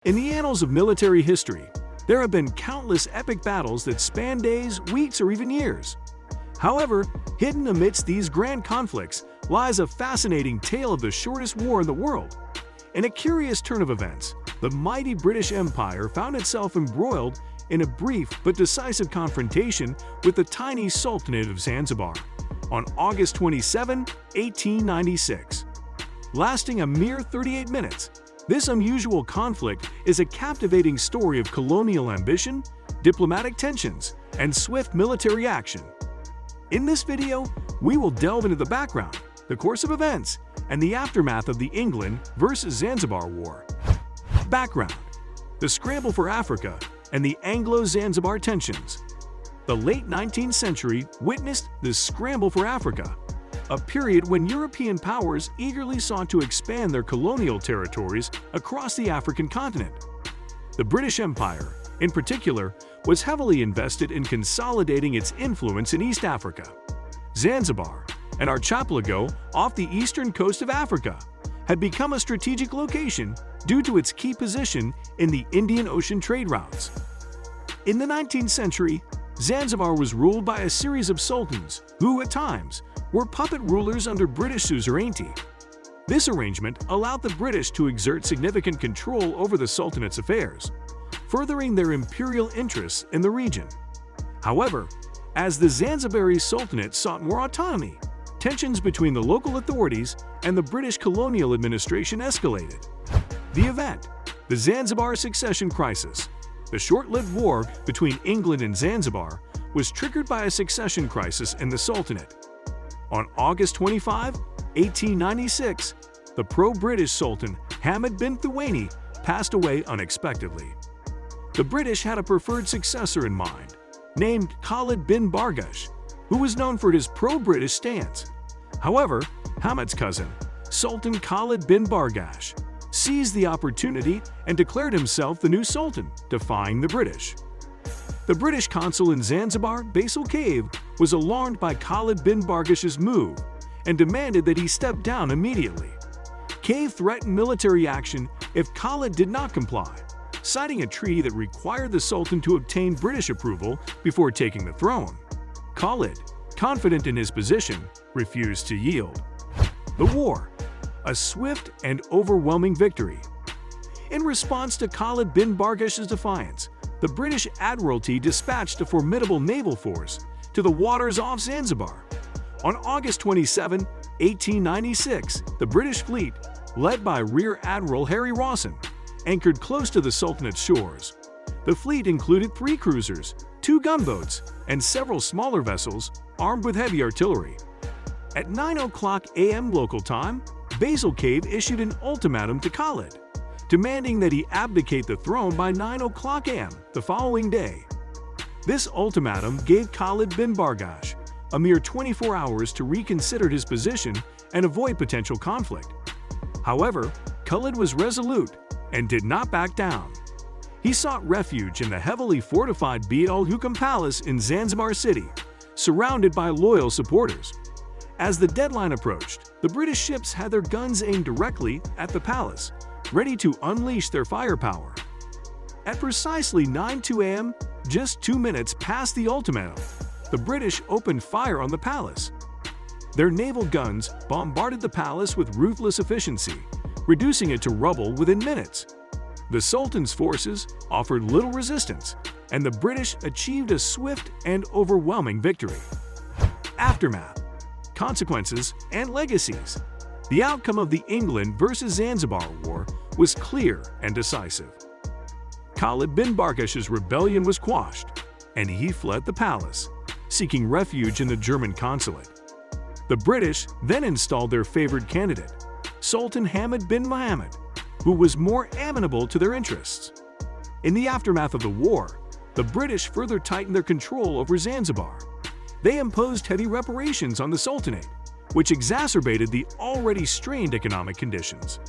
In the annals of military history, there have been countless epic battles that span days, weeks, or even years. However, hidden amidst these grand conflicts lies a fascinating tale of the shortest war in the world. In a curious turn of events, the mighty British Empire found itself embroiled in a brief but decisive confrontation with the tiny Sultanate of Zanzibar on August 27, 1896. Lasting a mere 38 minutes, this unusual conflict is a captivating story of colonial ambition, diplomatic tensions, and swift military action. In this video, we will delve into the background, the course of events, and the aftermath of the England versus Zanzibar War. Background: the scramble for Africa and the Anglo-Zanzibar tensions. The late 19th century witnessed this scramble for Africa, a period when European powers eagerly sought to expand their colonial territories across the African continent. The British Empire, in particular, was heavily invested in consolidating its influence in East Africa. Zanzibar, an archipelago off the eastern coast of Africa, had become a strategic location due to its key position in the Indian Ocean trade routes. In the 19th century, Zanzibar was ruled by a series of sultans who, at times, were puppet rulers under British suzerainty. This arrangement allowed the British to exert significant control over the Sultanate's affairs, furthering their imperial interests in the region. However, as the Zanzibari Sultanate sought more autonomy, tensions between the local authorities and the British colonial administration escalated. The event, the Zanzibar Succession Crisis, the short-lived war between England and Zanzibar, was triggered by a succession crisis in the Sultanate. On August 25, 1896, the pro-British Sultan Hamad bin Thuwaini passed away unexpectedly. The British had a preferred successor in mind, named Khalid bin Bargash, who was known for his pro-British stance. However, Hamad's cousin, Sultan Khalid bin Bargash, seized the opportunity and declared himself the new sultan, defying the British. The British consul in Zanzibar, Basil Cave, was alarmed by Khalid bin Bargash's move and demanded that he step down immediately. Cave threatened military action if Khalid did not comply, citing a treaty that required the Sultan to obtain British approval before taking the throne. Khalid, confident in his position, refused to yield. The war, a swift and overwhelming victory. In response to Khalid bin Bargash's defiance, the British Admiralty dispatched a formidable naval force to the waters off Zanzibar. On August 27, 1896, the British fleet, led by Rear Admiral Harry Rawson, anchored close to the Sultanate's shores. The fleet included 3 cruisers, 2 gunboats, and several smaller vessels armed with heavy artillery. At 9:00 a.m. local time, Basil Cave issued an ultimatum to Khalid, demanding that he abdicate the throne by 9:00 a.m. the following day. This ultimatum gave Khalid bin Bargash a mere 24 hours to reconsider his position and avoid potential conflict. However, Khalid was resolute and did not back down. He sought refuge in the heavily fortified Beit al-Hukam Palace in Zanzibar City, surrounded by loyal supporters. As the deadline approached, the British ships had their guns aimed directly at the palace, ready to unleash their firepower. At precisely 9:02 a.m., just 2 minutes past the ultimatum, the British opened fire on the palace. Their naval guns bombarded the palace with ruthless efficiency, reducing it to rubble within minutes. The Sultan's forces offered little resistance, and the British achieved a swift and overwhelming victory. Aftermath, consequences, and legacies. The outcome of the England versus Zanzibar War was clear and decisive. Khalid bin Bargash's rebellion was quashed, and he fled the palace, seeking refuge in the German consulate. The British then installed their favored candidate, Sultan Hamad bin Mohammed, who was more amenable to their interests. In the aftermath of the war, the British further tightened their control over Zanzibar. They imposed heavy reparations on the Sultanate, which exacerbated the already strained economic conditions.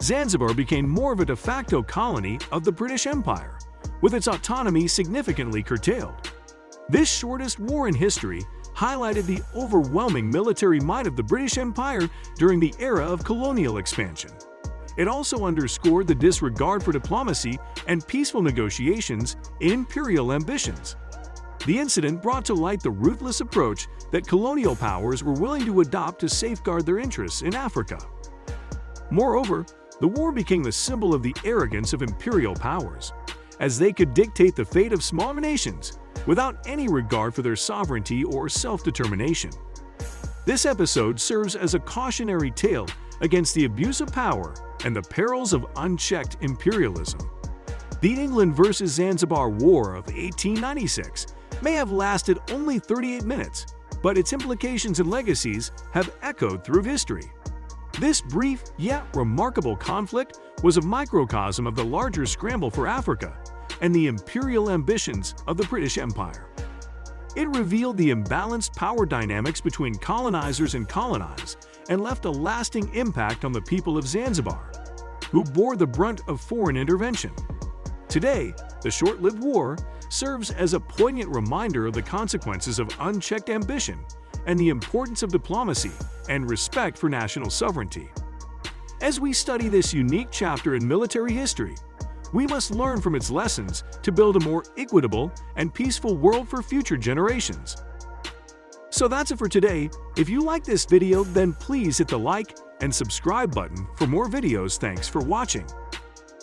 Zanzibar became more of a de facto colony of the British Empire, with its autonomy significantly curtailed. This shortest war in history highlighted the overwhelming military might of the British Empire during the era of colonial expansion. It also underscored the disregard for diplomacy and peaceful negotiations in imperial ambitions. The incident brought to light the ruthless approach that colonial powers were willing to adopt to safeguard their interests in Africa. Moreover, the war became the symbol of the arrogance of imperial powers, as they could dictate the fate of smaller nations without any regard for their sovereignty or self-determination. This episode serves as a cautionary tale against the abuse of power and the perils of unchecked imperialism. The England versus Zanzibar War of 1896 may have lasted only 38 minutes, but its implications and legacies have echoed through history. This brief yet remarkable conflict was a microcosm of the larger scramble for Africa and the imperial ambitions of the British Empire. It revealed the imbalanced power dynamics between colonizers and colonized and left a lasting impact on the people of Zanzibar, who bore the brunt of foreign intervention. Today, the short-lived war serves as a poignant reminder of the consequences of unchecked ambition and the importance of diplomacy and respect for national sovereignty. As we study this unique chapter in military history, we must learn from its lessons to build a more equitable and peaceful world for future generations. So that's it for today. If you like this video, then please hit the like and subscribe button for more videos. Thanks for watching.